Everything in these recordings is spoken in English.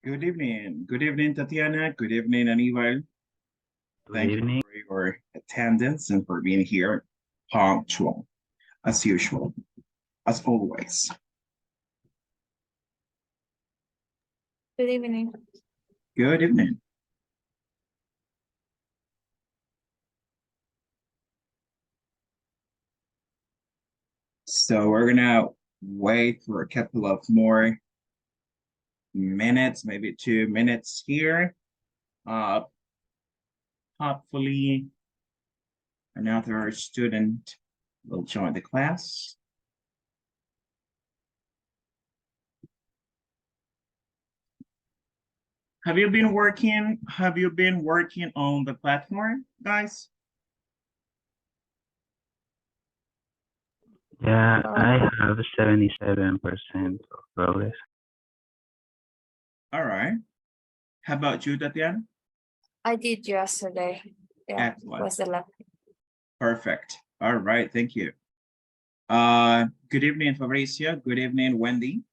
Good evening. Good evening, Tatiana. Good evening, Aníbal. Good Thank you evening. for your attendance and for being here punctual, as usual, as always. Good evening. Good evening. So we're gonna wait for a couple of more minutes, maybe 2 minutes here. Hopefully another student will join the class. Have you been working on the platform, guys? Yeah, I have 77% of progress. All right. How about you, Tatiana? I did yesterday. Yeah, Excellent. was the last. Perfect. All right, thank you. Good evening, Fabricio. Good evening, Wendy.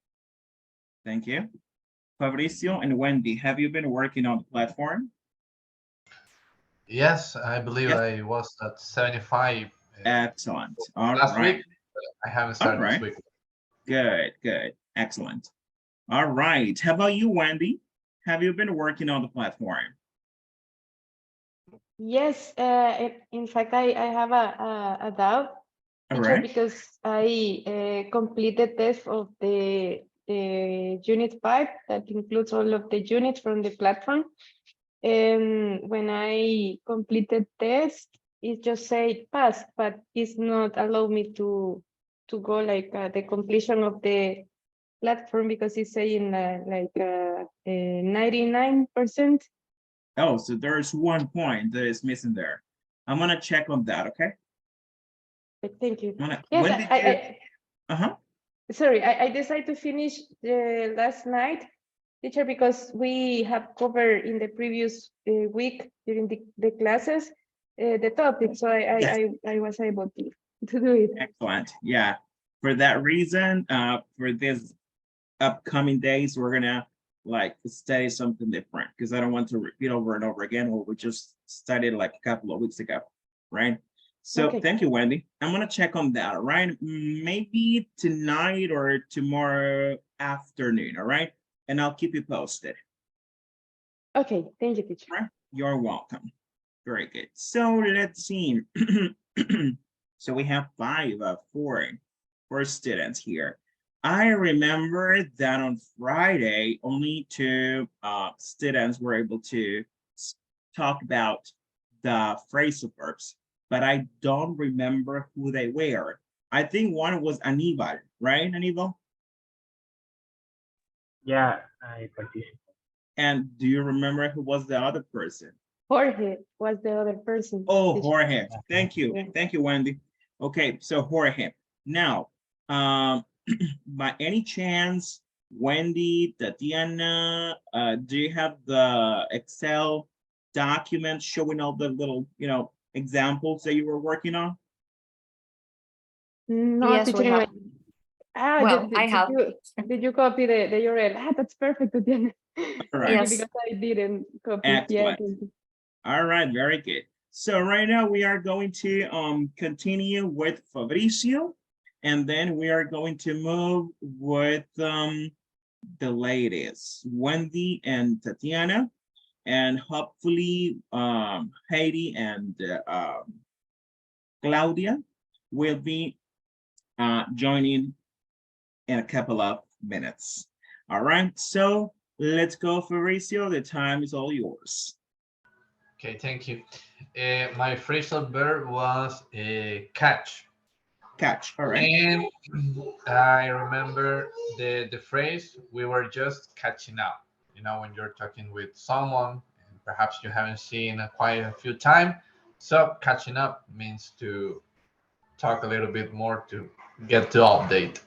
Thank you. Fabricio and Wendy, have you been working on the platform? Yes, I believe Yes. I was at 75 Excellent. All last right. week. I haven't All started this right. week. Good, good. Excellent. All right. How about you, Wendy? Have you been working on the platform? Yes, in fact, I have a doubt, All teacher, right. because I completed test of the unit 5 that includes all of the units from the platform. And when I completed test, it just said pass, but it's not allow me to go like the completion of the platform because it's saying like 99%. Oh, so there's one point that is missing there. I'm gonna check on that, okay? Thank you. Yes, Yes, when did you? Uh-huh. Sorry, I decided to finish last night, teacher, because we have covered in the previous week during the classes the topic, so Yes. I was able to do it. Excellent. Yeah. For that reason, for this upcoming days, we're gonna like study something different because I don't want to repeat over and over again what we just studied like a couple of weeks ago, right? So Okay. thank you, Wendy. I'm gonna check on that, all right? Maybe tonight or tomorrow afternoon, all right? And I'll keep you posted. Okay, thank you, teacher. Right? You're welcome. Very good. So let's see. So we have four students here. I remember that on Friday, only two students were able to talk about the phrasal verbs, but I don't remember who they were. I think one was Aníbal, right, Aníbal? Yeah, I participate. And do you remember who was the other person? Jorge was the other person. Oh, teacher. Jorge. Thank you. Yeah. Thank you, Wendy. Okay, so Jorge. Now, by any chance, Wendy, Tatiana, do you have the Excel document showing all the little, examples that you were working on? No, Yes, we teacher. have. Well, I have. Did you copy the URL? That's perfect, Tatiana. All right. Yes. Because I didn't copy. Excellent. Yeah, All right, very good. So right now we are going to continue with Fabricio, and then we are going to move with the ladies, Wendy and Tatiana, and hopefully Heidi and Claudia will be joining in a couple of minutes. All right, so let's go, Fabricio. The time is all yours. Okay, thank you. My phrasal verb was catch. Catch, all right. And I remember the phrase, we were just catching up. You know, when you're talking with someone, and perhaps you haven't seen quite a few times. So catching up means to talk a little bit more to get to update.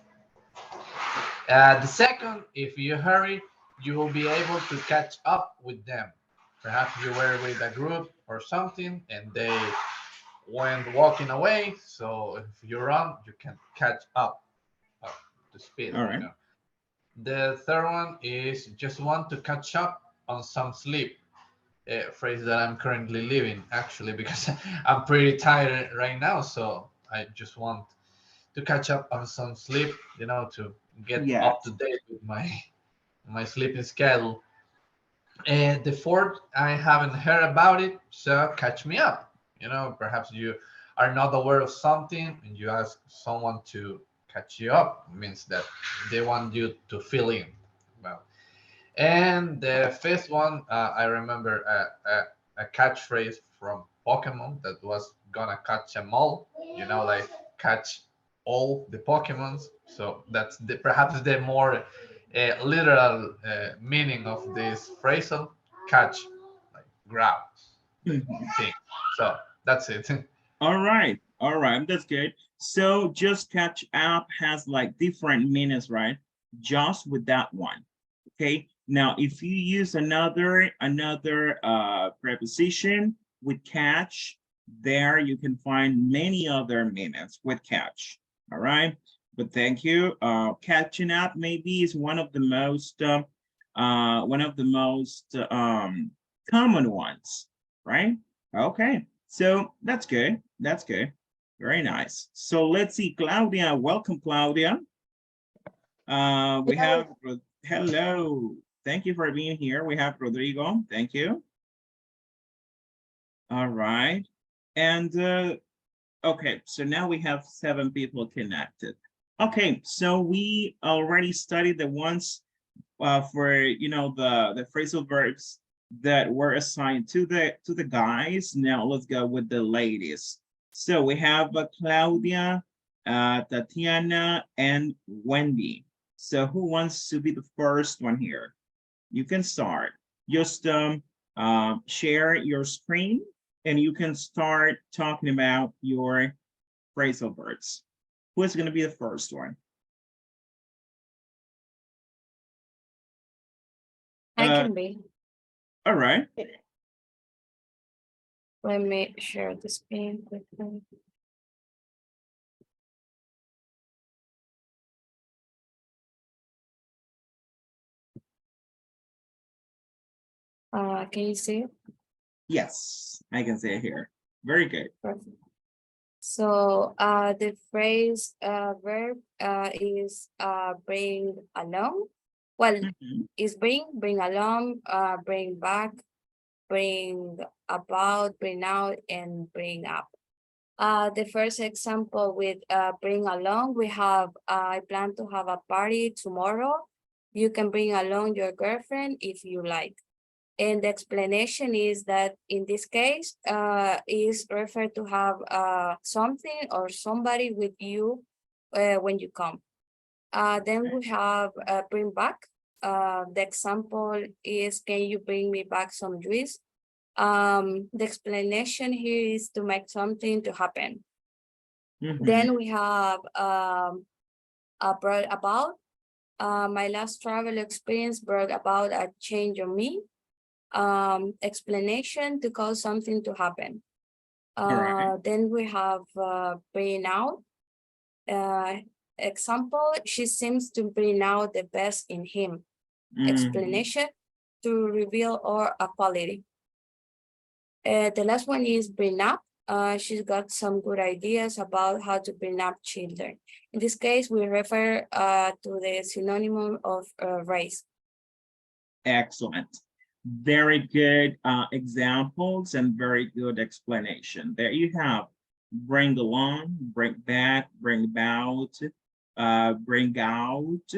The second, if you hurry, you will be able to catch up with them. Perhaps you were with a group or something and they went walking away. So if you run, you can catch up to speed. All right. You know? The third one is just want to catch up on some sleep. A phrase that I'm currently living actually because I'm pretty tired right now. So I just want to catch up on some sleep, you know, to get Yes. up to date with my sleeping schedule. And the fourth, I haven't heard about it, so catch me up. You know, perhaps you are not aware of something and you ask someone to catch you up. It means that they want you to fill in. Well, and the fifth one, I remember a catchphrase from Pokemon that was gonna catch them all. You know, like catch all the Pokemons. So that's perhaps the more literal meaning of this phrasal catch, like grab Mhm. thing. So that's it. All right, that's good. So just catch up has like different meanings, right? Just with that one. Okay. Now, if you use another preposition with catch, there you can find many other meanings with catch. All right. But thank you. Catching up maybe is one of the most common ones, right? Okay. So that's good. That's good. Very nice. So let's see, Claudia. Welcome, Claudia. We have, hello. Thank you for being here. We have Rodrigo. Thank you. All right. And okay, so now we have 7 people connected. Okay, so we already studied the ones for, you know, the phrasal verbs that were assigned to the guys. Now let's go with the ladies. So we have Claudia, Tatiana, and Wendy. So who wants to be the first one here? You can start. Just share your screen and you can start talking about your phrasal verbs. Who is going to be the first one? I can be. All right. Let me share the screen quickly. Can you see it? Yes, I can see it here. Very good. Perfect. So the phrase verb is bring along. Well, is bring along, bring back, bring about, bring out, and bring up. The first example with bring along, we have, I plan to have a party tomorrow. You can bring along your girlfriend if you like. And the explanation is that in this case, is referred to have something or somebody with you when you come. Then we have bring back. The example is, can you bring me back some juice? The explanation here is to make something to happen. Then we have brought about. My last travel experience brought about a change on me. Explanation to cause something to happen. Then we have bring out. Example, she seems to bring out the best in him. Explanation, to reveal or a quality. The last one is bring up. She's got some good ideas about how to bring up children. In this case, we refer to the synonym of race. Excellent. Very good examples and very good explanation. There you have bring along, bring back, bring about, bring out.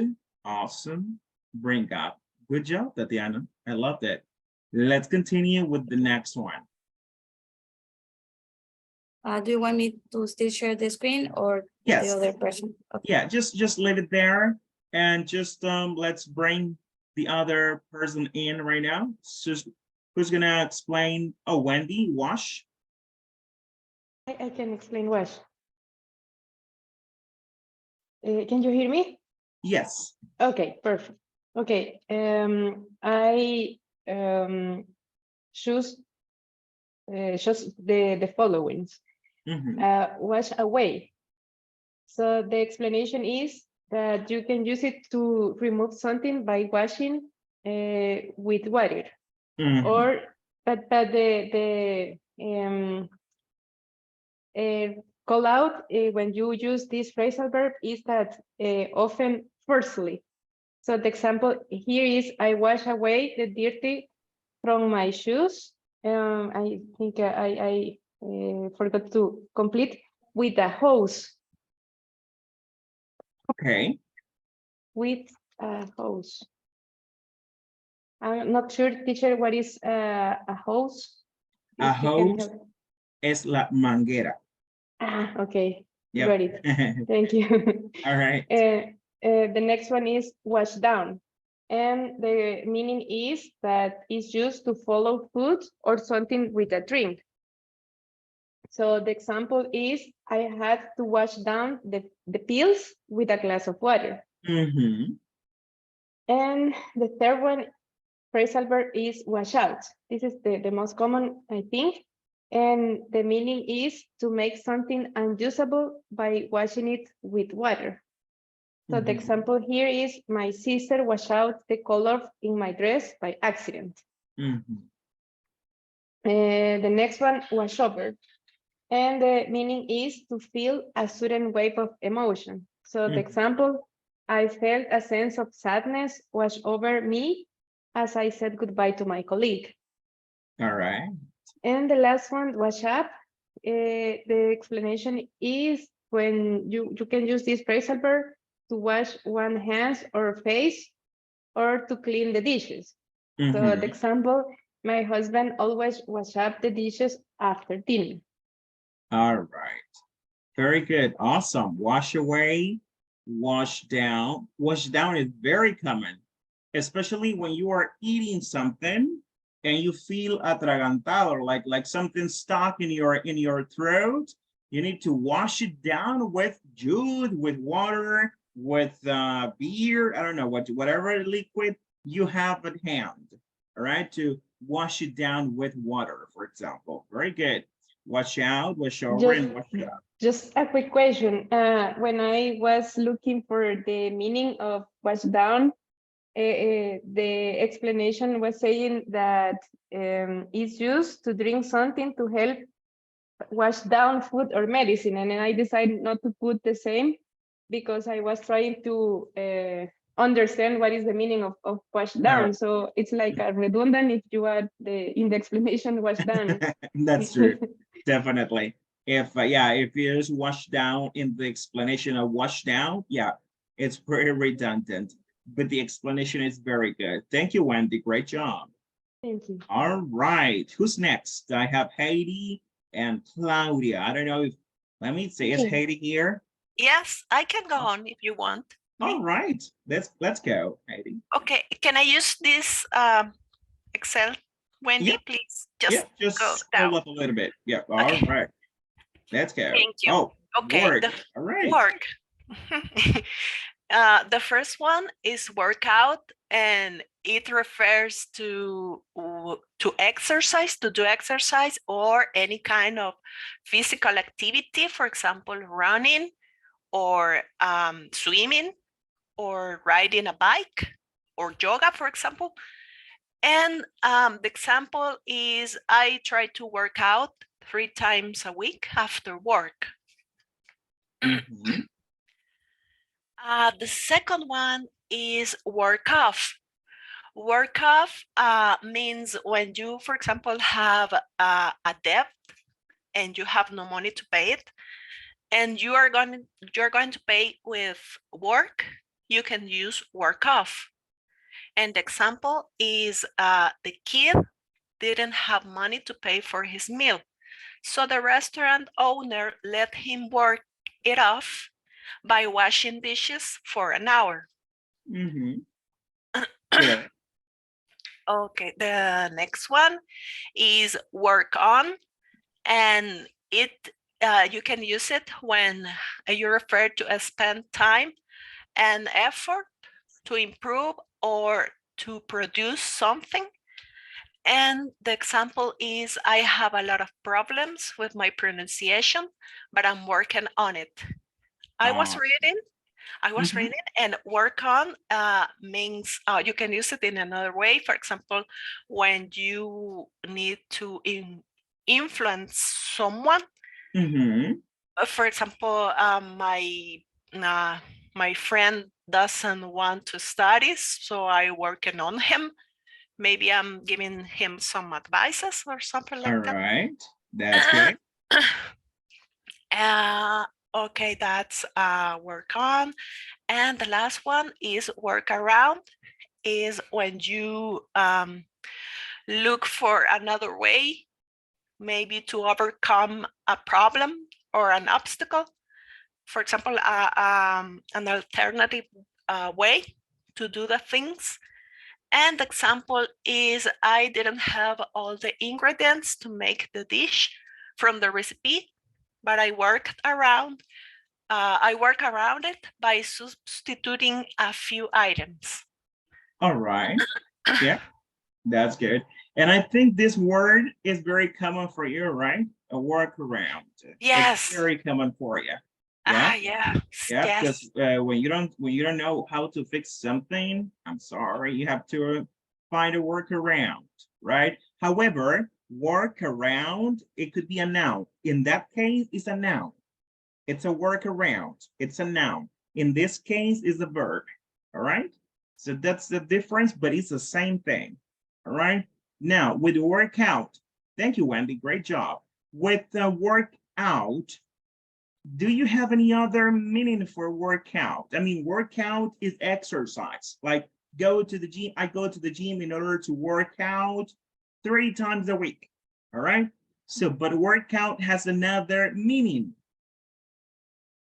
Awesome. Bring up. Good job, Tatiana. I love that. Let's continue with the next one. Do you want me to still share the screen or yes. the other person? Okay. Yeah, just leave it there and just let's bring the other person in right now. So who's gonna explain? Oh, Wendy, wash. I can explain wash. Can you hear me? Yes. Okay, perfect. Okay, I choose just the followings. Wash away. So the explanation is that you can use it to remove something by washing with water. Mhm. Or but the call out when you use this phrasal verb is that often firstly. So the example here is I wash away the dirty from my shoes. I think I forgot to complete with a hose. Okay. With a hose. I'm not sure, teacher, what is a hose? A If you can hose help. es la manguera. Ah, okay, Yep. got it. Thank you. All right. The next one is wash down. And the meaning is that it's used to follow food or something with a drink. So the example is I had to wash down the pills with a glass of water. Mhm. And the third one, phrasal verb is wash out. This is the most common, I think. And the meaning is to make something unusable by washing it with water. So the Mhm. example here is my sister washed out the color in my dress by accident. Mhm. The next one, wash over. And the meaning is to feel a certain wave of emotion. So the Mhm. example, I felt a sense of sadness wash over me as I said goodbye to my colleague. All right. And the last one, wash up. The explanation is when you can use this phrasal verb to wash one hands or face or to clean the dishes. So the Mhm. example, my husband always wash up the dishes after dinner. All right. Very good. Awesome. Wash away, wash down. Wash down is very common, especially when you are eating something and you feel atragantado, like something stuck in your throat. You need to wash it down with juice, with water, with beer. I don't know whatever liquid you have at hand. All right, to wash it down with water, for example. Very good. Wash out, wash over, and wash up. Just a quick question. When I was looking for the meaning of wash down, the explanation was saying that it's used to drink something to help wash down food or medicine. And then I decided not to put the same because I was trying to understand what is the meaning of wash down. So it's like a redundant if you add in the explanation wash down. That's true. Definitely. If if it is washed down in the explanation of wash down, yeah, it's pretty redundant, but the explanation is very good. Thank you, Wendy. Great job. Thank you. All right. Who's next? I have Heidi and Claudia. I don't know if, let me see, is Me. Heidi here? Yes, I can go on if you want. All right. Let's go, Heidi. Okay, can I use this Excel? Wendy, Yeah. please Yeah, just just go scroll down. up a little bit. Yeah. All Okay. right. Let's go. Thank you. Oh, Okay, work. the All right. work. The first one is workout, and it refers to exercise, to do exercise or any kind of physical activity, for example, running or swimming or riding a bike or yoga, for example. And the example is I try to work out 3 times a week after work. Mhm. The second one is work off. Work off means when you, for example, have a debt and you have no money to pay it, and you're going to pay with work, you can use work off. And the example is the kid didn't have money to pay for his meal. So the restaurant owner let him work it off by washing dishes for an hour. Mhm. Good. Okay, the next one is work on, and you can use it when you refer to spend time and effort to improve or to produce something. And the example is I have a lot of problems with my pronunciation, but I'm working on it. I was reading I was Mhm. reading, and work on means you can use it in another way. For example, when you need to influence someone. Mhm. For example, my friend doesn't want to study, so I working on him. Maybe I'm giving him some advices or something All like that. right. That's good. Okay, that's work on. And the last one is work around, is when you look for another way, maybe to overcome a problem or an obstacle. For example, an alternative way to do the things. And the example is I didn't have all the ingredients to make the dish from the recipe, but I work around it by substituting a few items. All right. Yeah, that's good. And I think this word is very common for you, right? A workaround. It's Yes. very common for you. Yeah. Yeah. Yeah, Yes. because when you don't know how to fix something, I'm sorry, you have to find a workaround, right? However, workaround, it could be a noun. In that case, it's a noun. It's a workaround. It's a noun. In this case, it's a verb. All right. So that's the difference, but it's the same thing. All right. Now with workout, thank you, Wendy. Great job. With the workout, do you have any other meaning for workout? I mean, workout is exercise. Like go to the gym. I go to the gym in order to work out 3 times a week. All right. So, but workout has another meaning.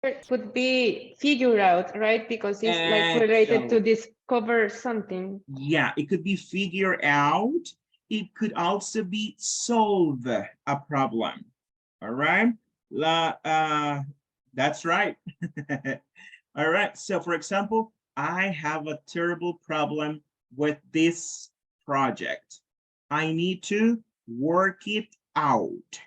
It could be figure out, right? Because it's like related to discover something. Yeah, it could be figure out. It could also be solve a problem. All right. That's right. All right. So for example, I have a terrible problem with this project. I need to work it out.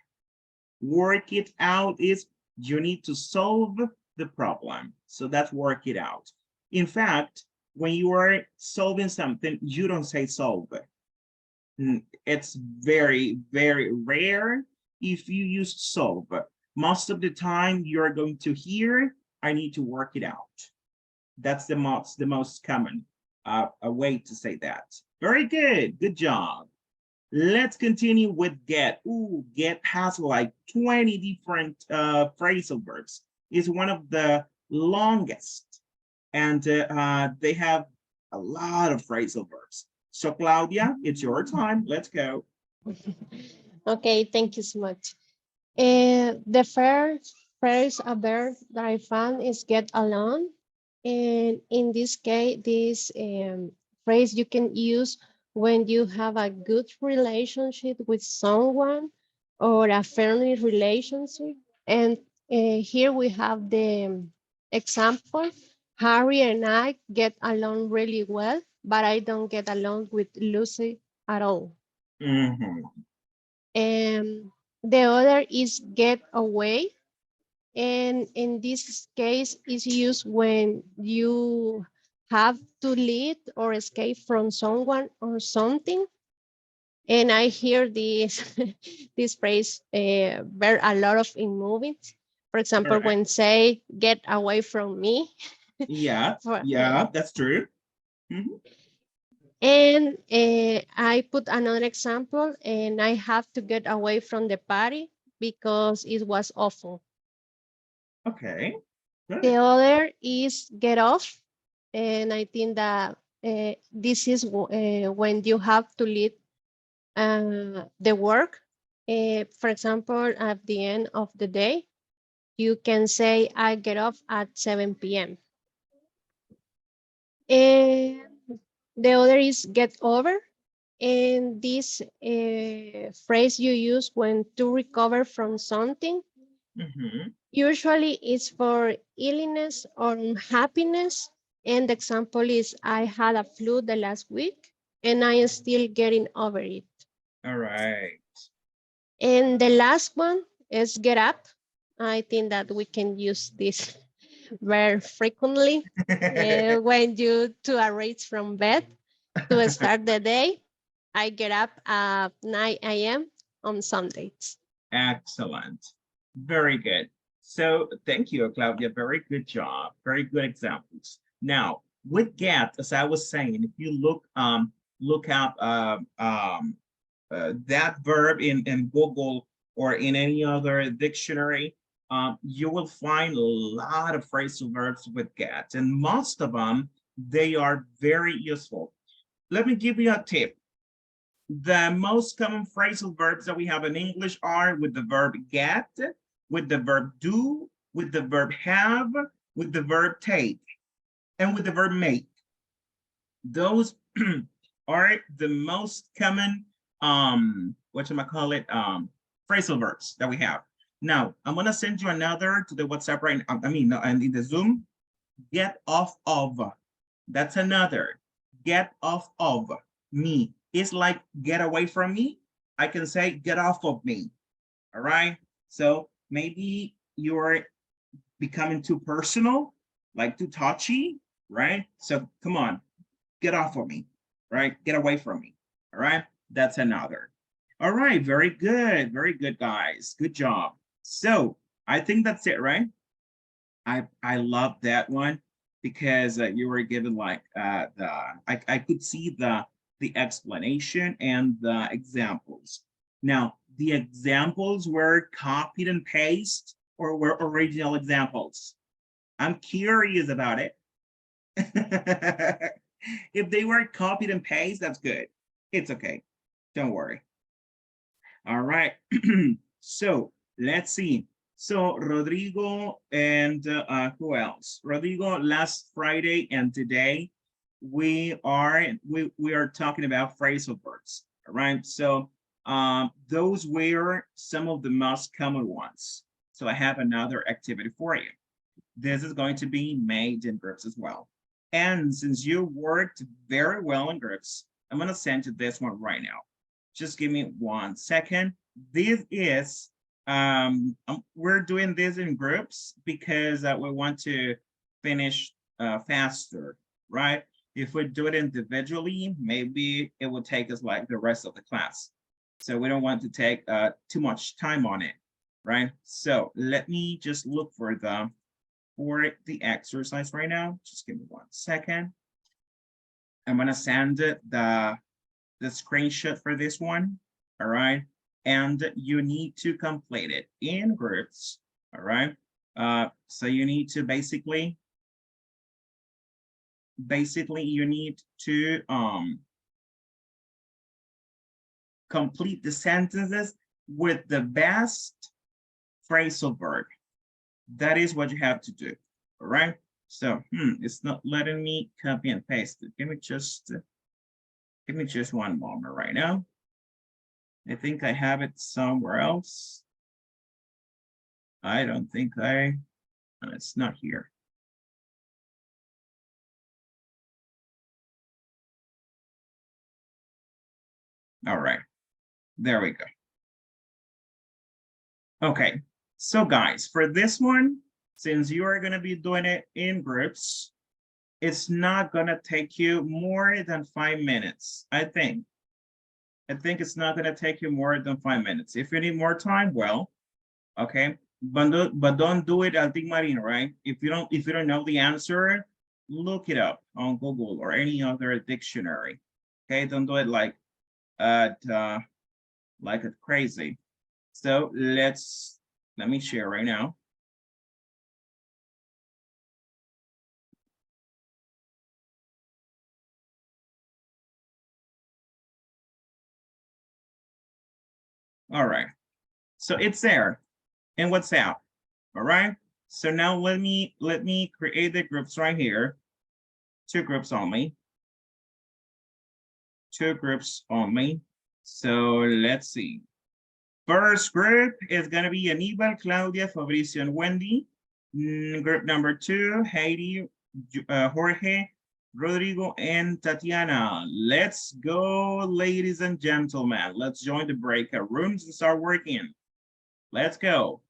Work it out is you need to solve the problem. So that's work it out. In fact, when you are solving something, you don't say solve. It's very, very rare if you use solve. Most of the time you're going to hear, I need to work it out. That's the most common a way to say that. Very good, good job. Let's continue with get. Ooh, get has like 20 different phrasal verbs. It's one of the longest, and they have a lot of phrasal verbs. So Claudia, it's your time. Let's go. Okay, thank you so much. The first phrase a verb that I found is get along. And in this case, this phrase you can use when you have a good relationship with someone or a family relationship. And here we have the example. Harry and I get along really well, but I don't get along with Lucy at all. Mhm. And the other is get away. And in this case is used when you have to leave or escape from someone or something. And I hear this this phrase very a lot of in movies. For example, All right. when say get away from me. Yeah, For, yeah, that's true. Mhm. And I put another example, and I have to get away from the party because it was awful. Okay, good. The other is get off, and I think that this is when you have to lead the work. For example, at the end of the day, you can say, I get off at 7 p.m. And the other is get over. And this phrase you use when to recover from something, Mhm. usually it's for illness or unhappiness. And the example is I had a flu the last week and I am still getting over it. All right. And the last one is get up. I think that we can use this very frequently. When you to arise from bed to start the day, I get up at 9 a.m. on Sundays. Excellent. Very good. So thank you, Claudia. Very good job. Very good examples. Now, with get, as I was saying, if you look up that verb in Google or in any other dictionary, you will find a lot of phrasal verbs with get, and most of them, they are very useful. Let me give you a tip. The most common phrasal verbs that we have in English are with the verb get, with the verb do, with the verb have, with the verb take, and with the verb make. Those are the most common phrasal verbs that we have. Now, I'm gonna send you another to the WhatsApp right now. And in the Zoom, get off of. That's another. Get off of me. It's like get away from me. I can say get off of me. All right. So maybe you're becoming too personal, like too touchy, right? So come on, get off of me, right? Get away from me. All right. That's another. All right. Very good. Very good, guys. Good job. So I think that's it, right? I love that one because you were given like I could see the explanation and the examples. Now, the examples were copied and pasted or were original examples? I'm curious about it. If they were copied and pasted, that's good. It's okay. Don't worry. All right. So let's see. So Rodrigo and who else? Rodrigo, last Friday and today, we are talking about phrasal verbs. All right. So those were some of the most common ones. So I have another activity for you. This is going to be made in groups as well. And since you worked very well in groups, I'm going to send you this one right now. Just give me 1 second. This is, we're doing this in groups because we want to finish faster, right? If we do it individually, maybe it will take us like the rest of the class. So we don't want to take too much time on it, right? So let me just look for the exercise right now. Just give me 1 second. I'm gonna send the screenshot for this one, all right? And you need to complete it in groups, all right? So you need to basically you need to complete the sentences with the best phrasal verb. That is what you have to do, all right? So it's not letting me copy and paste it. Give me just 1 moment right now. I think I have it somewhere else. I don't think it's not here. All right, there we go. Okay, so guys, for this one, since you are gonna be doing it in groups, it's not gonna take you more than 5 minutes, I think. I think it's not gonna take you more than 5 minutes. If you need more time, well, okay, but don't do it al marino, right? If you don't know the answer, look it up on Google or any other dictionary. Okay, don't do it like crazy. So let me share right now. All right, so it's there in WhatsApp. All right, so now let me create the groups right here. 2 groups only. 2 groups only. So let's see. First group is going to be Aníbal, Claudia, Fabricio, and Wendy. Group number 2, Heidi, Jorge, Rodrigo, and Tatiana. Let's go, ladies and gentlemen. Let's join the breakout rooms and start working. Let's go.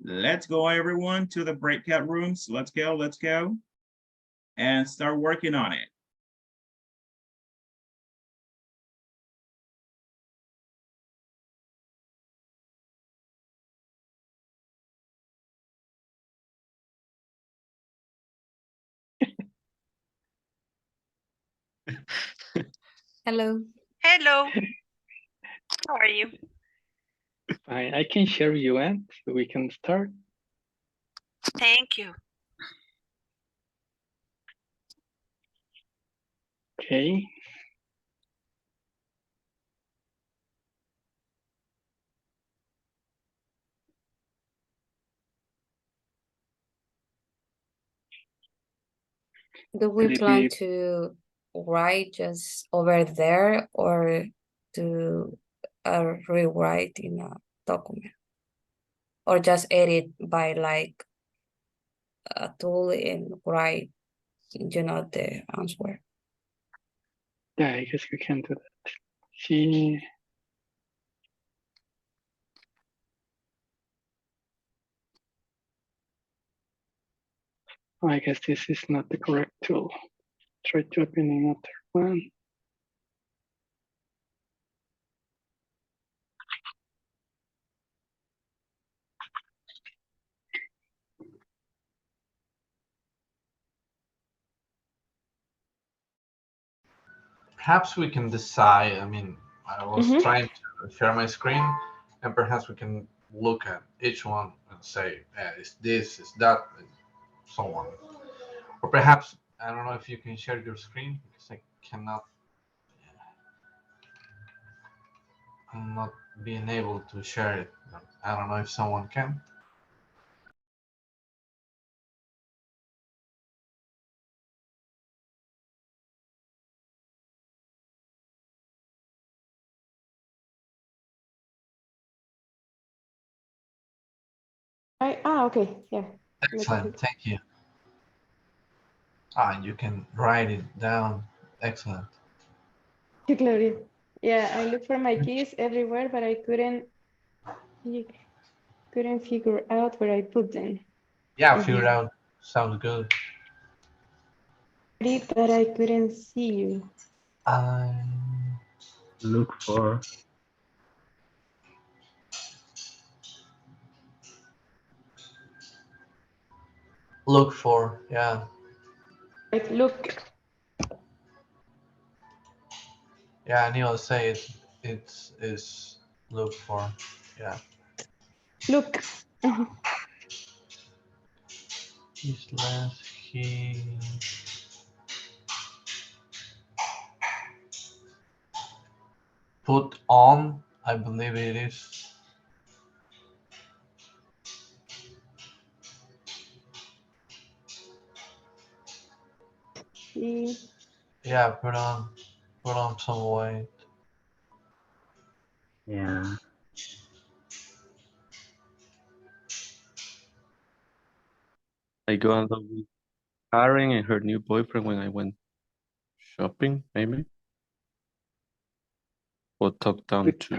Let's go, everyone, to the breakout rooms. Let's go, and start working on it. Hello. Hello. How are you? Fine, I can share UN so we can start. Thank you. Okay. Do we Could it plan be- to write just over there or to rewrite in a document? Or just edit by like a tool and write, the answer? Yeah, I guess we can do that. See. Oh, I guess this is not the correct tool. Try to open another one. Perhaps we can decide. I mean, I was Mhm. trying to share my screen, and perhaps we can look at each one and say, is this, is that, and so on. Or perhaps, I don't know if you can share your screen because I cannot, I'm not being able to share it. I don't know if someone can. Okay, yeah. Let's Excellent, see. thank you. Ah, you can write it down. Excellent. Gloria. Yeah, I looked for my keys everywhere, but I couldn't figure out where I put them. Yeah, figure it out. Sounds good. But I couldn't see you. Look for. Look for, yeah. Like, look. Yeah, Neil say it. It's is look for. Yeah. Look. Islas he put on. I believe it is. He Yeah, put on some weight. Yeah. I go along with Karen and her new boyfriend when I went shopping, maybe. Or talk down With to.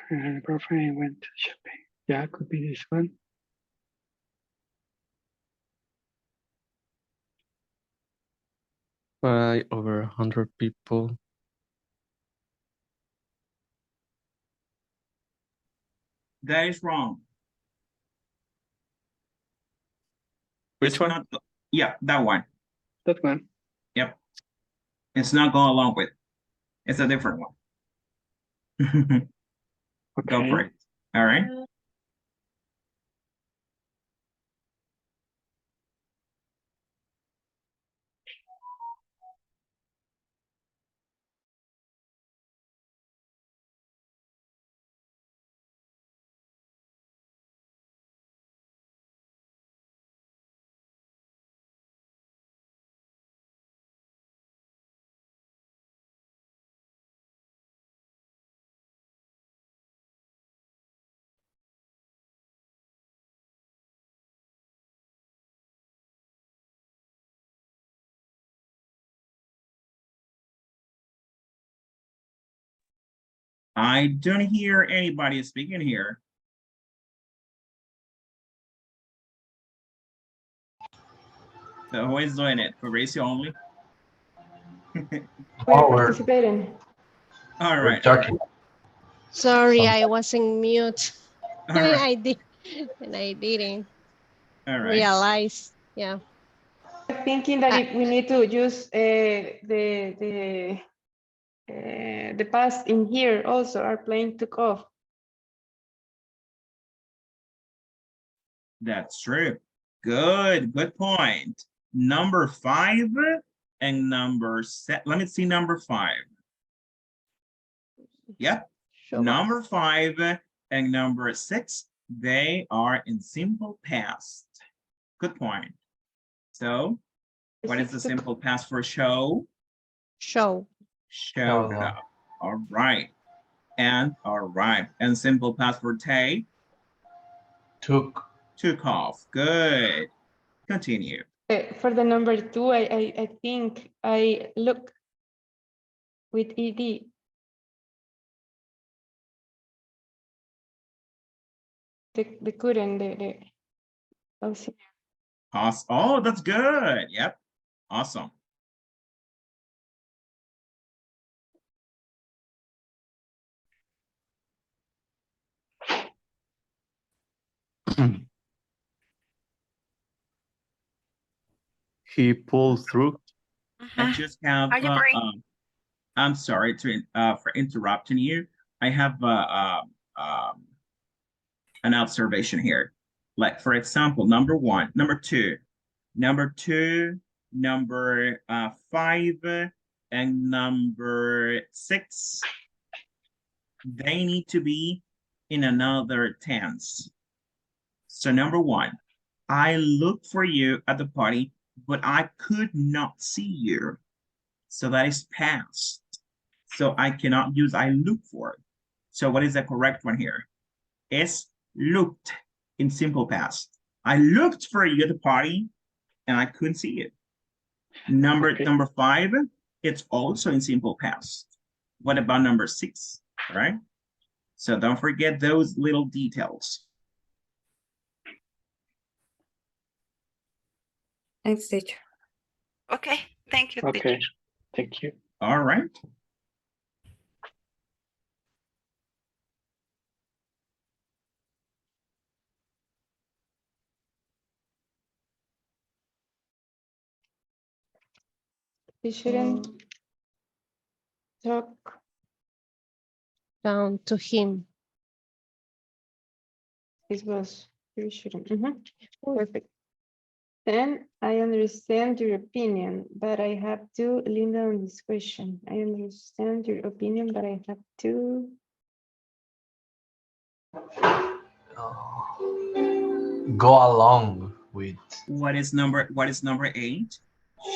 her girlfriend went to shopping. Yeah, could be this one. By over 100 people. That is wrong. Which It's one? not, yeah, that one. That one. Yep. It's not going along with. It's a different one. Go for Okay. it. All right. I don't hear anybody speaking here. So who is doing it? Fabricio only? We're Oh, we're participating. All we're right, all right. talking. Sorry, Some- I was in mute. All right, I did, and I didn't all right. realize. Yeah. Thinking that I- if we need to use the past in here also, our plane took off. That's true. Good point. Number 5 and number 7. Let me see number 5. Yep. Show off. Number 5 and number 6, they are in simple past. Good point. So what is the Six took- simple past for show? Show. Showed no. up. All right. And arrived. And simple past for take? Took off. Good. Continue. For the number 2, I think I look with ED. The couldn't, oh, see. Awesome. Oh, that's good. Yep. Awesome. He pulled through. I Mhm. just have Are you free? I'm sorry for interrupting you. I have an observation here. Like for example, number 1, number 2, number 5, and number 6. They need to be in another tense. So number 1, I looked for you at the party, but I could not see you. So that is past. So I cannot use I look for. So what is the correct one here? It's looked in simple past. I looked for you at the party and I couldn't see you. Number 5, it's also in simple past. What about number 6, right? So don't forget those little details. Thanks, teacher. Okay, thank you, teacher. Okay, thank you. All right. We shouldn't talk. Down to him. This was, we shouldn't. Perfect. Then I understand your opinion, but I have to, Linda, on this question. I understand your opinion, but I have to. Go along with. What is number 8?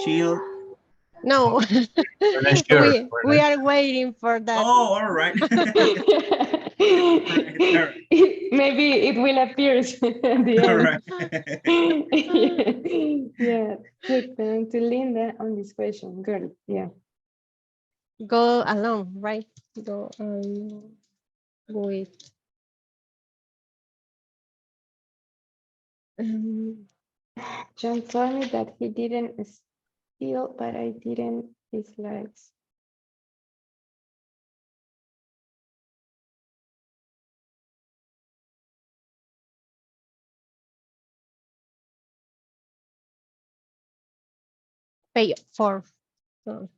She'll. No, We're not sure. we We're not are waiting for that. Oh, all right. Maybe it will appear at the All end. right. Yeah, good. Then to Linda on this question. Good. Yeah. Go along, right? Go with. John told me that he didn't steal, but I didn't his lights. Pay for. So.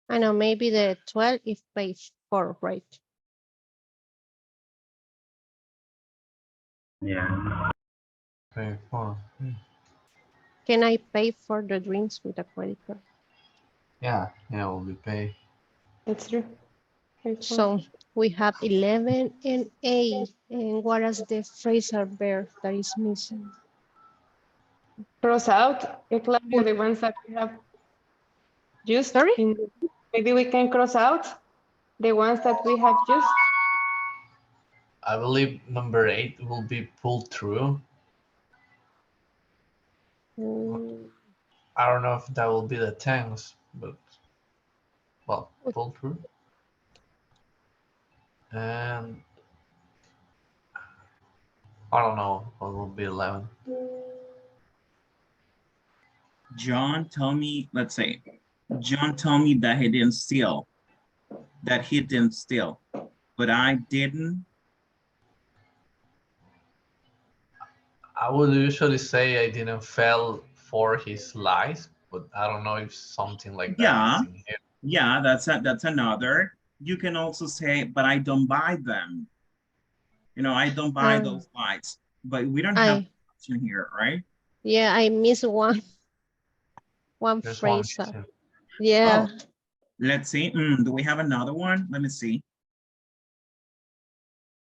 I know, maybe the 12 is paid for, right? Yeah. pay for. Can I pay for the drinks with a credit card? Yeah, will be paid. That's true. Okay, So we have 11 and 8. And what is the phrasal verb that is missing? cross out, Claudia, the ones that we have used. Sorry? Maybe we can cross out the ones that we have used. I believe number 8 will be pulled through. Mm, I don't know if that will be the tense, but well, pull through. And I don't know what will be 11. John told me, let's say, John told me that he didn't steal, but I didn't. I would usually say I didn't fall for his lies, but I don't know if something like that Yeah, is in here. yeah, that's another. You can also say, but I don't buy them. You know, I don't buy those lights, but we don't have option here, right? Yeah, I missed one There's one phrase. missing. Yeah. Oh, let's see. Do we have another one? Let me see.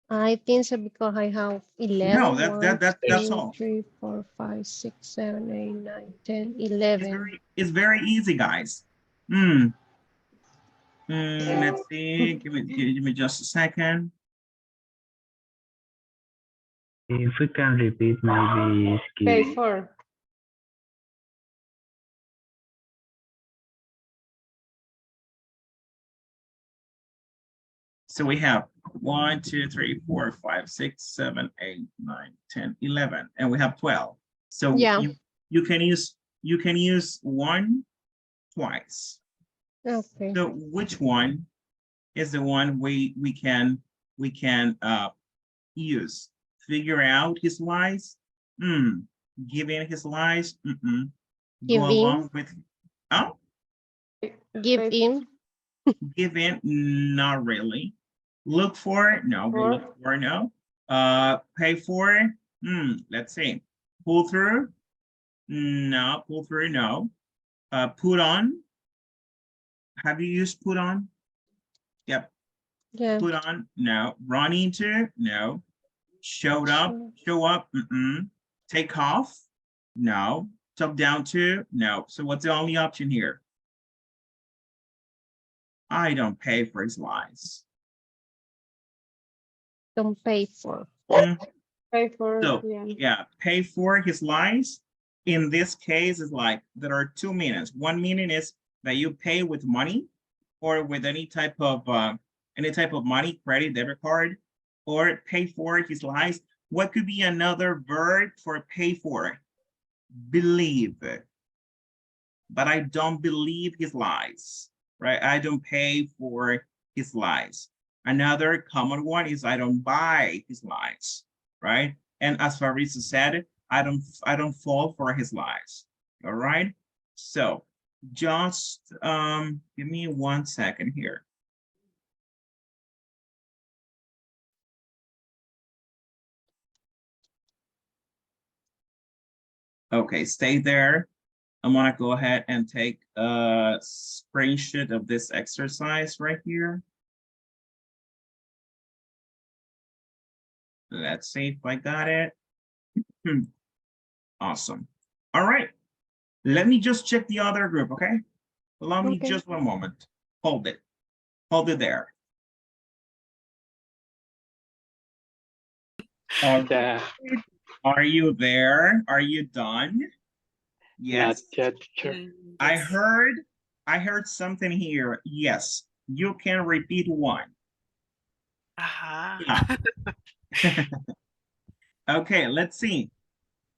I think so because I have 11. No, that's all. 3, 4, 5, 6, 7, 8, 9, 10, 11. It's very easy, guys. Let's see. Give me just a second. If we can repeat, maybe Pay skip. for. So we have 1, 2, 3, 4, 5, 6, 7, 8, 9, 10, 11, and we have 12. So Yeah. you can use one twice. Okay. So which one is the one we can use? Figure out his lies. Give in his lies. Give Go in. along with. Oh, Give in. give in. Not really. Look for. No, we'll look for. No. Pay for. Let's see. Pull through. No. Pull through. No. Put on. Have you used put on? Yep. Yeah. Put on. No. Run into. No. Showed up. Show up. Take off. No. Talk down to. No. So what's the only option here? I don't pay for his lies. Don't pay for. Pay for. So yeah, pay for his lies. In this case, is like there are two meanings. One meaning is that you pay with money or with any type of money, credit, debit card, or pay for his lies. What could be another verb for pay for? Believe. But I don't believe his lies, right? I don't pay for his lies. Another common one is I don't buy his lies, right? And as Farisa said, I don't fall for his lies. All right. So just give me 1 second here. Okay, stay there. I'm gonna go ahead and take a screenshot of this exercise right here. Let's see if I got it. Awesome. All right. Let me just check the other group, okay? Allow me just one moment. Hold it. Hold it there. Yeah. Are you there? Are you done? Yes. Not yet, sure. I heard something here. Yes. You can repeat one. Yeah. Okay, let's see.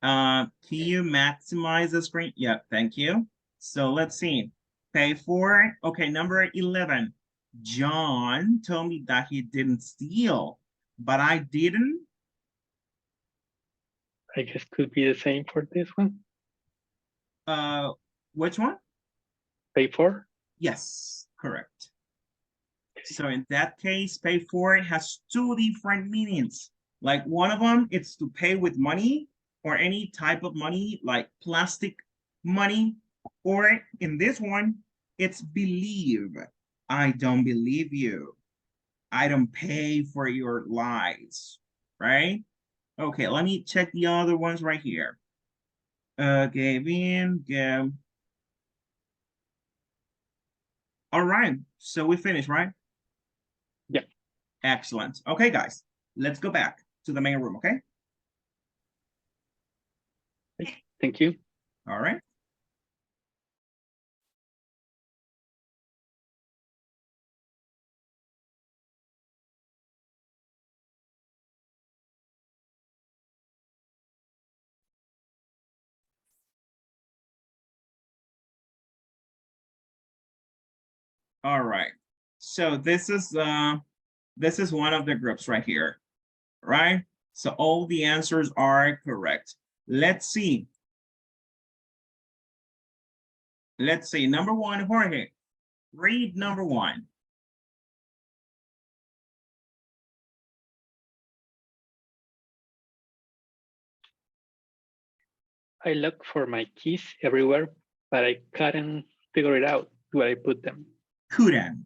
Can you maximize the screen? Yeah, thank you. So let's see. Pay for, okay, number 11. John told me that he didn't steal, but I didn't. I guess could be the same for this one. Which one? Pay for? Yes, correct. So in that case, pay for has two different meanings. Like one of them, it's to pay with money or any type of money, like plastic money. Or in this one, it's believe. I don't believe you. I don't pay for your lies, right? Okay, let me check the other ones right here. Gave in, give. All right, so we finished, right? Yeah. Excellent. Okay, guys, let's go back to the main room, okay? Thank you. All right. All right. So this is one of the groups right here, right? So all the answers are correct. Let's see. Let's see. Number one, Jorge. Read number one. I look for my keys everywhere, but I couldn't figure it out where I put them. Couldn't.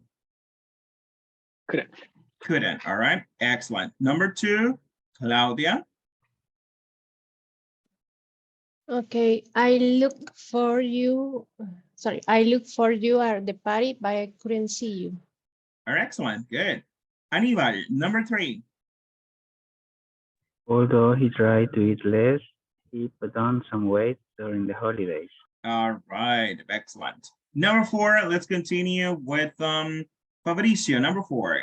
Couldn't. Couldn't. All right. Excellent. Number two, Claudia. Okay, I look for you. Sorry, I look for you at the party, but I couldn't see you. All right, excellent. Good. Anybody? Number three. Although he tried to eat less, he put on some weight during the holidays. All right. Excellent. Number four. Let's continue with Fabricio. Number four.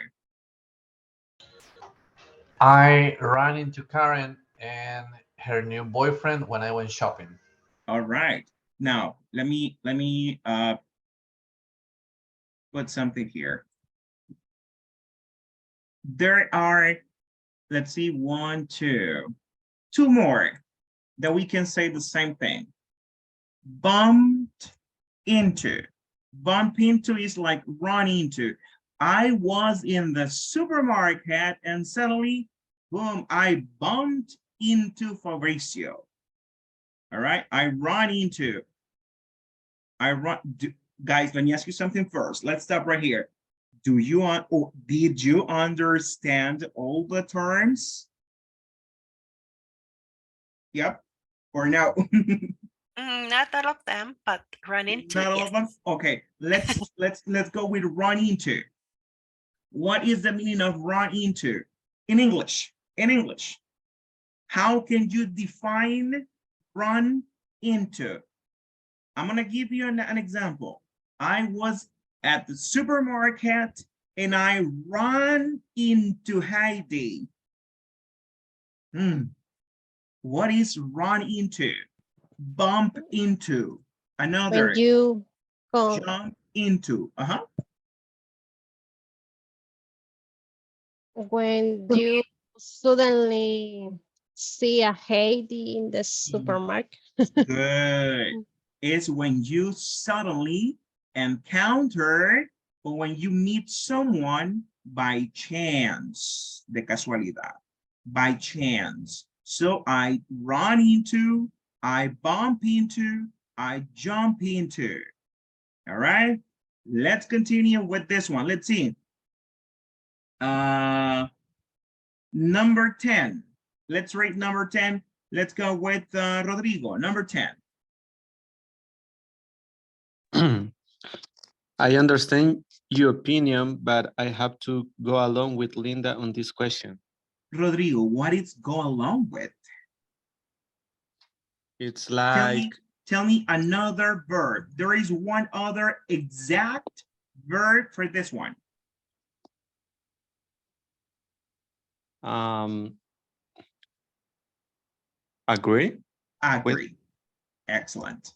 I ran into Karen and her new boyfriend when I went shopping. All right. Now let me put something here. There are, let's see, two more that we can say the same thing. Bumped into. Bump into is like run into. I was in the supermarket and suddenly, boom, I bumped into Fabricio. All right, guys, let me ask you something first. Let's stop right here. Did you understand all the terms? Yep, or no? Not all of them, but run into. Not all Yes. of them? Okay, let's go with run into. What is the meaning of run into? In English, how can you define run into? I'm gonna give you an example. I was at the supermarket and I ran into Heidi. What is run into? Bump into. Another. When you go, Jump into. when you suddenly see a Heidi in the supermarket. Good. It's when you suddenly encounter or when you meet someone by chance, de casualidad, by chance. So I run into, I bump into, I jump into. All right, let's continue with this one. Let's see. Number 10. Let's rate number 10. Let's go with Rodrigo, number 10. I understand your opinion, but I have to go along with Linda on this question. Rodrigo, what is go along with? It's like... Tell me another verb. There is one other exact verb for this one. Agree? Agree. Excellent.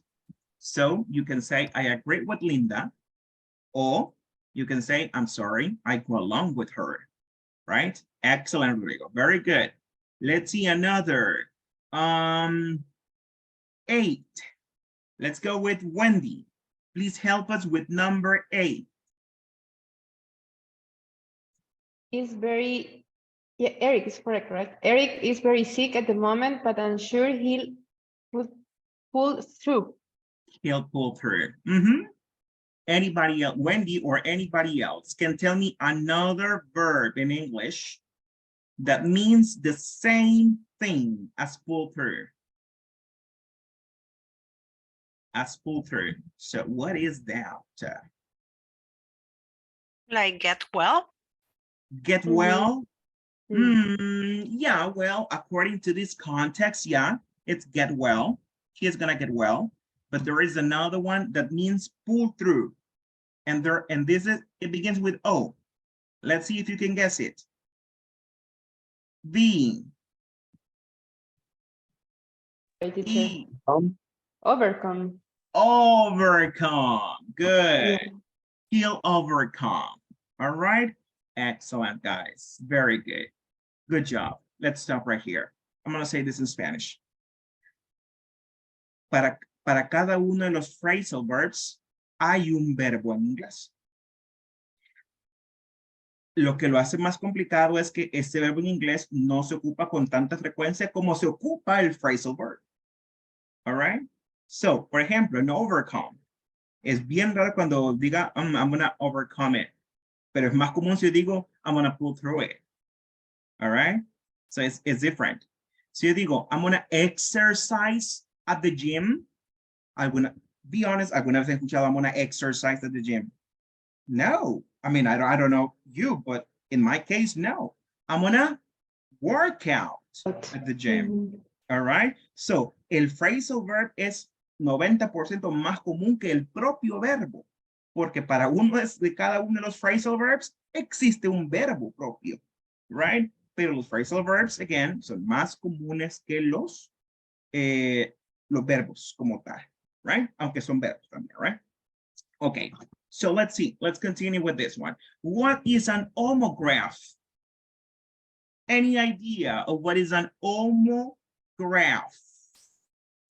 So you can say, I agree with Linda, or you can say, I'm sorry, I go along with her, right? Excellent, Rodrigo. Very good. Let's see another. 8. Let's go with Wendy. Please help us with number 8. Is very, yeah, Eric is correct, right? Eric is very sick at the moment, but I'm sure he'll pull through. He'll pull through. Anybody else, Wendy or anybody else, can tell me another verb in English that means the same thing as pull through? As pull through. So what is that? Like get well. Get well? Yeah, well, according to this context, yeah, it's get well. He is gonna get well. But there is another one that means pull through. And it begins with O. Let's see if you can guess it. Being. Overcome. Overcome. Good. Yeah. he'll overcome. All right. Excellent, guys. Very good. Good job. Let's stop right here. I'm going to say this in Spanish. Para cada uno de los phrasal verbs hay un verbo en inglés. Lo que lo hace más complicado es que este verbo en inglés no se ocupa con tanta frecuencia como se ocupa el phrasal verb. All right. So, por ejemplo, en overcome. Es bien raro cuando diga, I'm gonna overcome it. Pero es más común si yo digo, I'm gonna pull through it. All right. So it's different. Si yo digo, I'm gonna exercise at the gym, I'm gonna be honest, alguna vez he escuchado, I'm gonna exercise at the gym. No, I mean, I don't know you, but in my case, no. I'm gonna work out at the gym. All right. So el phrasal verb es 90% más común que el propio verbo, porque para uno de cada uno de los phrasal verbs existe un verbo propio, right? Pero los phrasal verbs, again, son más comunes que los verbos como tal, right? Aunque son verbos también, right? Okay, so let's see. Let's continue with this one. What is an homograph? Any idea of what is an homograph?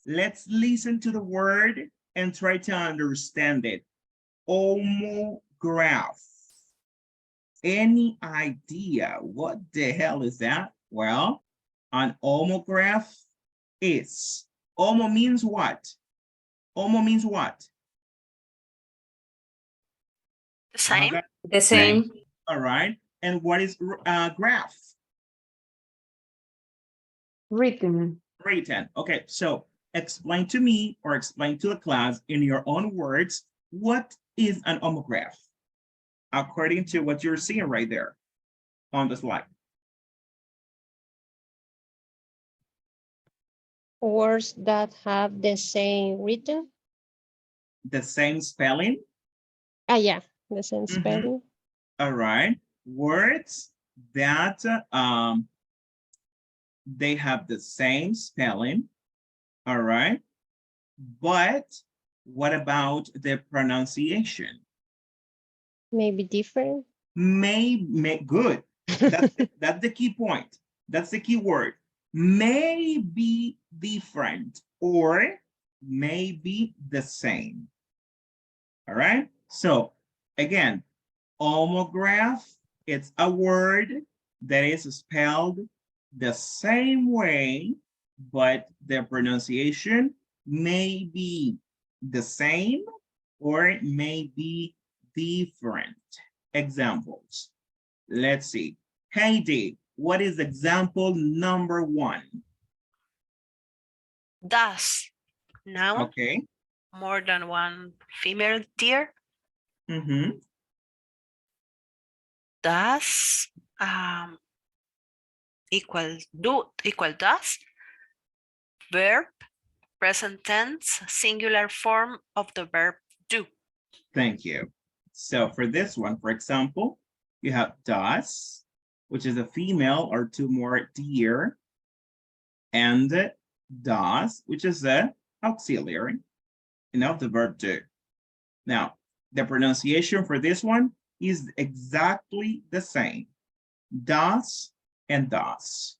Let's listen to the word and try to understand it. Homograph. Any idea what the hell is that? Well, an homograph is. Homo means what? Homo means what? The same. The same. All right. And what is graph? Written. Written. Okay, so explain to me or explain to the class in your own words, what is an homograph? According to what you're seeing right there on the slide. Words that have the same written. The same spelling. Yeah, the same spelling. All right. Words that they have the same spelling. All right. But what about the pronunciation? Maybe different. May good. That's the key point. That's the key word. May be different or may be the same. All right. So again, homograph, it's a word that is spelled the same way, but the pronunciation may be the same or it may be different. Examples. Let's see. Heidi, what is example number 1? Does. Noun. Okay. More than one female deer. Does equal does. Verb, present tense, singular form of the verb do. Thank you. So for this one, for example, you have does, which is a female or 2 more deer, and does, which is the auxiliary, of the verb do. Now, the pronunciation for this one is exactly the same. Does and does.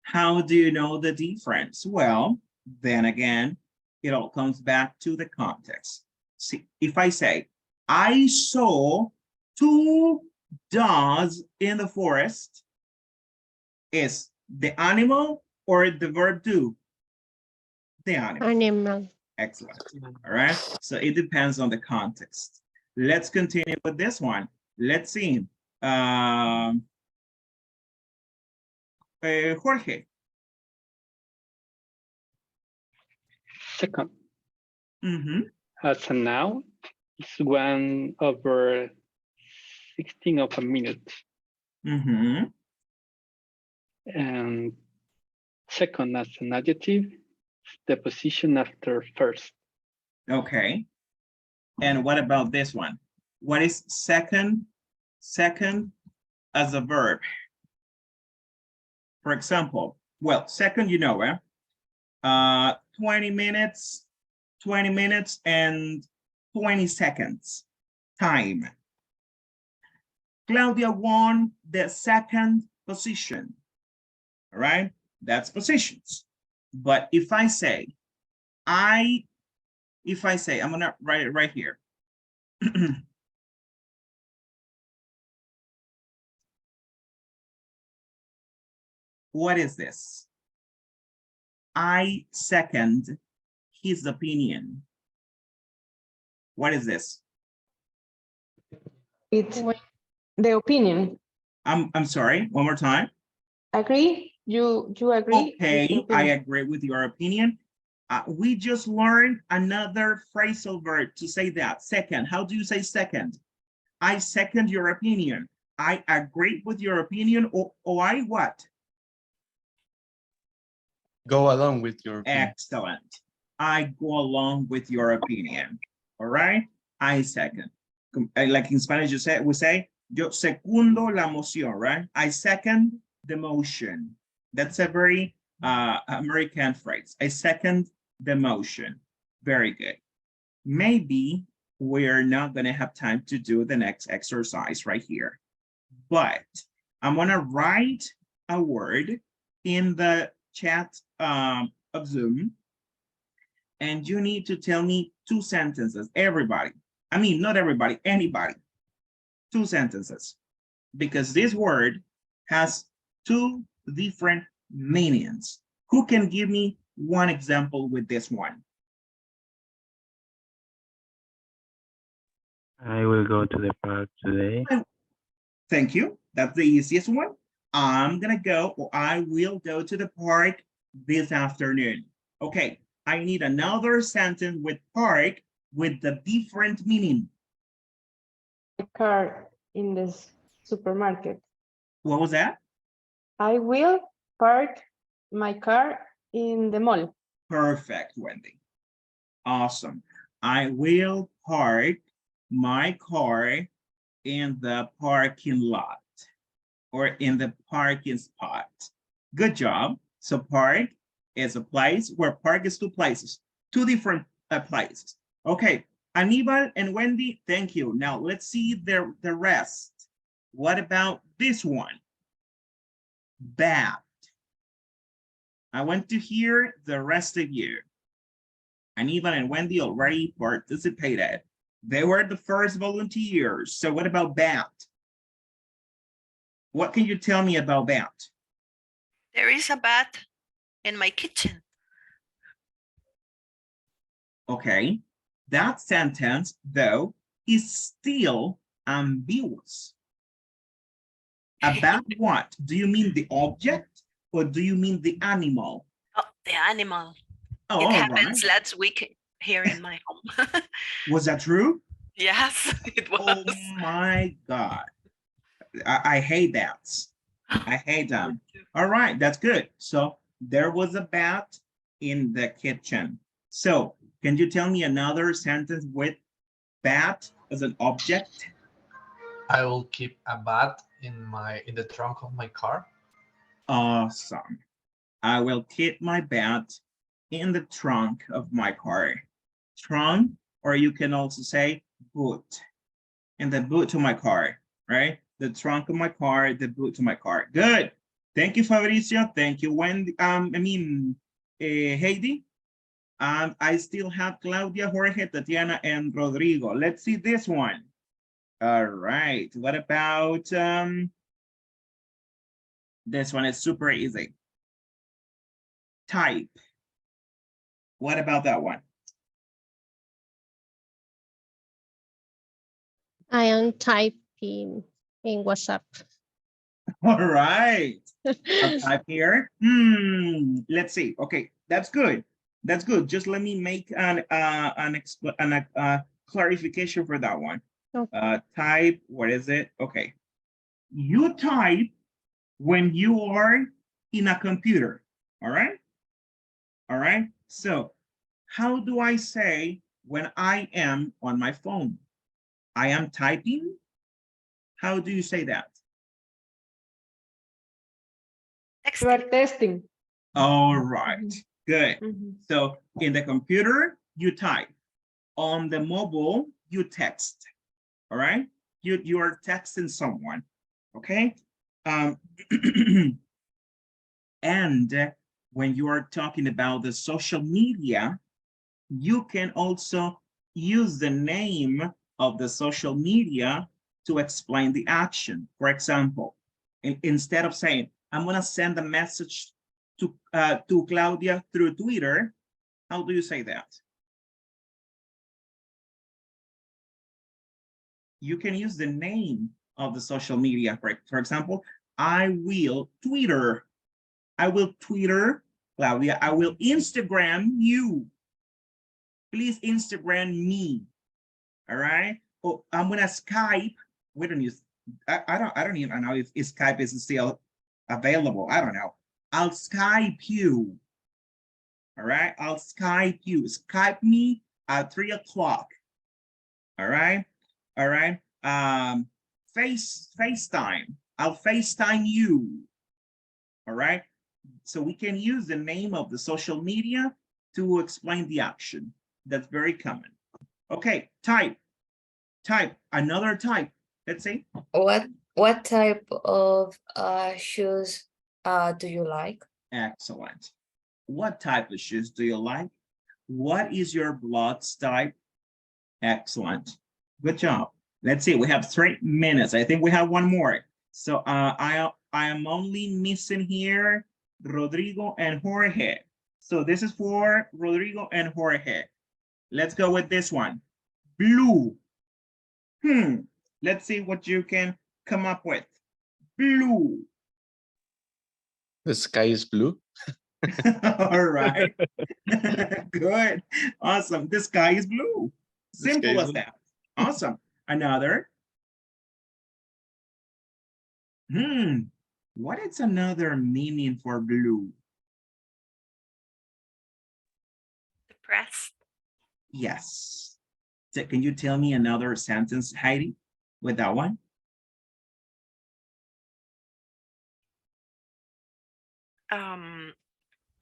How do you know the difference? Well, then again, it all comes back to the context. See, if I say, I saw 2 dogs in the forest, is the animal or the verb do? The animal. Animal. Excellent. All right. So it depends on the context. Let's continue with this one. Let's see. Jorge. Second. As a noun, it's 1/16 of a minute. And second, as an adjective, the position after first. Okay. And what about this one? What is second? Second as a verb. For example, well, second, 20 minutes and 20 seconds. time. Claudia won the second position. All right, that's positions. But if I say, I'm gonna write it right here. What is this? I second his opinion. What is this? It's the opinion. I'm sorry, one more time. Agree? You agree? with the Okay, I opinion? agree with your opinion. We just learned another phrasal verb to say that. Second, how do you say second? I second your opinion. I agree with your opinion, or I what? Go along with your opinion. Excellent. I go along with your opinion. All right. I second. Like in Spanish, we say, yo secundo la moción, right? I second the motion. That's a very American phrase. I second the motion. Very good. Maybe we're not going to have time to do the next exercise right here, but I'm going to write a word in the chat of Zoom, and you need to tell me 2 sentences, everybody. I mean, not everybody, anybody. 2 sentences, because this word has 2 different meanings. Who can give me one example with this one? I will go to the park today. Thank you. That's the easiest one. I'm gonna go, or I will go to the park this afternoon. Okay, I need another sentence with park with the different meaning. Car in the supermarket. What was that? I will park my car in the mall. Perfect, Wendy. Awesome. I will park my car in the parking lot or in the parking spot. Good job. So park is a place where park is 2 places, 2 different places. Okay, Anibal and Wendy, thank you. Now let's see the rest. What about this one? Bat. I want to hear the rest of you. Anibal and Wendy already participated. They were the first volunteers. So what about bat? What can you tell me about bat? There is a bat in my kitchen. Okay, that sentence, though, is still ambiguous. About what? Do you mean the object or do you mean the animal? Oh, the animal. Oh, It happens right. last week here in my home. Was that true? Yes, it was. Oh my God. I hate bats. I hate them. All right, that's good. So there was a bat in the kitchen. So can you tell me another sentence with bat as an object? I will keep a bat in the trunk of my car. Awesome. I will keep my bat in the trunk of my car. Trunk, or you can also say boot. In the boot to my car, right? The trunk of my car, the boot to my car. Good. Thank you, Fabricio. Thank you, Wendy. Heidi. I still have Claudia, Jorge, Tatiana, and Rodrigo. Let's see this one. All right. What about this one? Is super easy. Type. What about that one? I am typing in WhatsApp. All right. Type here. Let's see. Okay, that's good. That's good. Just let me make an clarification for that one. Okay. Type. What is it? Okay. You type when you are in a computer. All right. All right. So how do I say when I am on my phone? I am typing. How do you say that? You are testing. All right, good. Mhm. So in the computer, you type. On the mobile, you text. All right, you are texting someone, okay? And when you are talking about the social media, you can also use the name of the social media to explain the action. For example, instead of saying, I'm gonna send a message to Claudia through Twitter, how do you say that? You can use the name of the social media. For example, I will Twitter Claudia. I will Instagram you. Please Instagram me. All right. Oh, I'm gonna Skype. We don't use. I don't even know if Skype is still available. I don't know. I'll Skype you. All right. I'll Skype you. Skype me at 3 o'clock. All right. All right. FaceTime. I'll FaceTime you. All right. So we can use the name of the social media to explain the action. That's very common. Okay, type, another type. Let's see. What type of shoes do you like? Excellent. What type of shoes do you like? What is your blood type? Excellent. Good job. Let's see. We have 3 minutes. I think we have one more. So I am only missing here Rodrigo and Jorge. So this is for Rodrigo and Jorge. Let's go with this one. Blue. Let's see what you can come up with. Blue. The sky is blue. All right. Good. Awesome. The sky is blue. Simple as that. Awesome. Another. What is another meaning for blue? Depressed. Yes. So can you tell me another sentence, Heidi, with that one?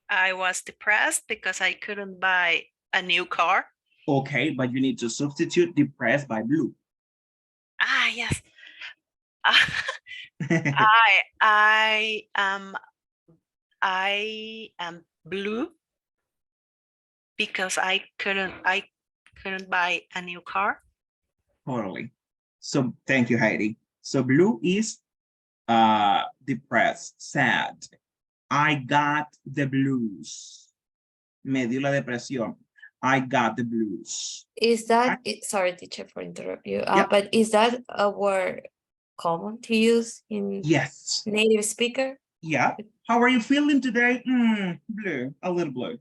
I was depressed because I couldn't buy a new car. Okay, but you need to substitute depressed by blue. Ah, yes. I am blue because I couldn't buy a new car. Totally. So thank you, Heidi. So blue is depressed, sad. I got the blues. Me dio la depresión. I got the blues. Is that sorry, teacher, for interrupt you. Yep. But is that a word common to use in Yes. native speaker? Yeah. How are you feeling today? Blue, a little blue.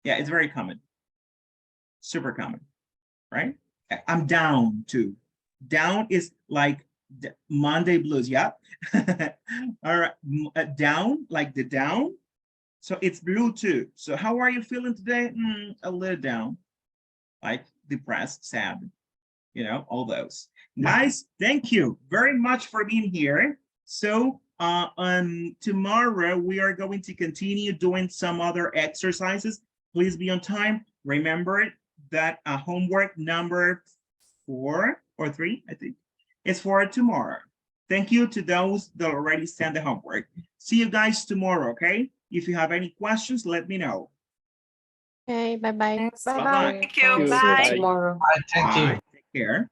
Yeah, it's very common. Super common, right? I'm down too. Down is like Monday blues, yeah. All right, down, like the down. So it's blue too. So how are you feeling today? A little down, like depressed, sad, you know, all those. Guys, thank you very much for being here. So tomorrow we are going to continue doing some other exercises. Please be on time. Remember that homework number 4 or 3, I think, is for tomorrow. Thank you to those that already sent the homework. See you guys tomorrow, okay? If you have any questions, let me know. Okay, bye-bye. Thanks. Bye-bye. Thank you. See Bye. you tomorrow. Thank you. Take care.